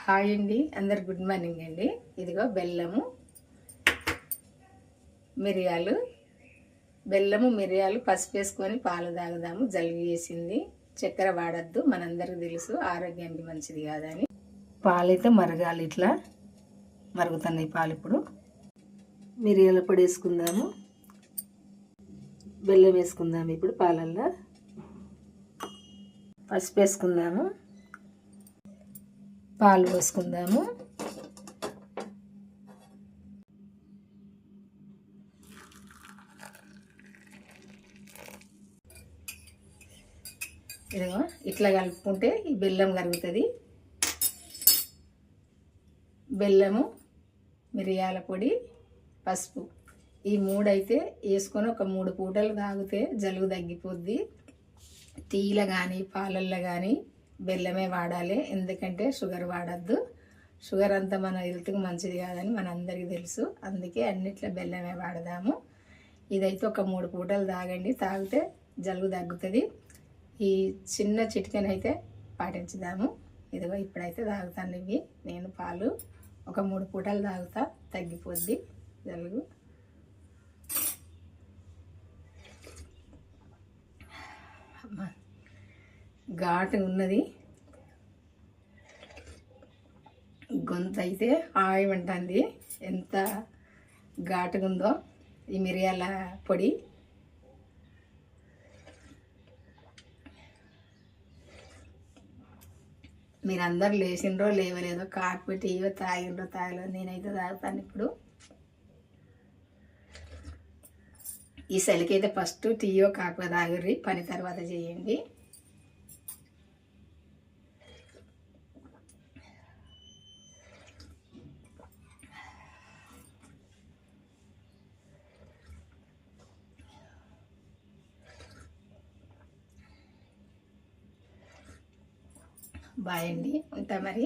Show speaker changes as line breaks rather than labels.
Hi అండి, అందరు good morning అండి. ఇదిగో బెల్లము మిరియాలు పసుపు వేసుకొని పాలు తాగుదాము. జలుబు చేసింది. చక్కెర వాడద్దు, మనందరికి తెలుసు ఆరోగ్యానికి మంచిది కాదని. పాలైతే మరగాలి, ఇట్లా మరుగుతున్నాయి పాలు. ఇప్పుడు మిరియాల పొడి వేసుకుందాము, బెల్లం వేసుకుందాము. ఇప్పుడు పాలల్లో పసుపు వేసుకుందాము, పాలు పోసుకుందాము. ఇదిగో ఇట్లా కలుపుకుంటే ఈ బెల్లం కరుగుతుంది. బెల్లము, మిరియాల పొడి, పసుపు ఈ మూడైతే వేసుకొని ఒక 3 పూటలు తాగితే జలుబు తగ్గిపోద్ది. టీలో కానీ పాలల్లో కానీ బెల్లమే వాడాలి, ఎందుకంటే షుగర్ వాడద్దు. షుగర్ అంతా మన హెల్త్కి మంచిది కాదని మనందరికీ తెలుసు. అందుకే అన్నిట్లో బెల్లమే వాడదాము. ఇదైతే ఒక 3 పూటలు తాగండి, తాగితే జలుబు తగ్గుతుంది. ఈ చిన్న చిటికెనైతే పాటించుదాము. ఇదిగో ఇప్పుడైతే తాగుతాను ఇవి. నేను పాలు ఒక 3 పూటలు తాగుతా, తగ్గిపోద్ది జలుబు. ఘాటు ఉన్నది, గొంతు అయితే ఆయమంటుంది. ఎంత ఘాటుగా ఉందో ఈ మిరియాల పొడి. మీరందరూ లేచిండ్రో లేవలేదో, కాఫీ టీయో తాగిండ్రో తాగలేదో, నేనైతే తాగుతాను ఇప్పుడు. ఈ చలికైతే ఫస్ట్ టీయో కాఫీ తాగుర్రి, పని తర్వాత చేయండి. బాయ్ అండి, ఉంటా మరి.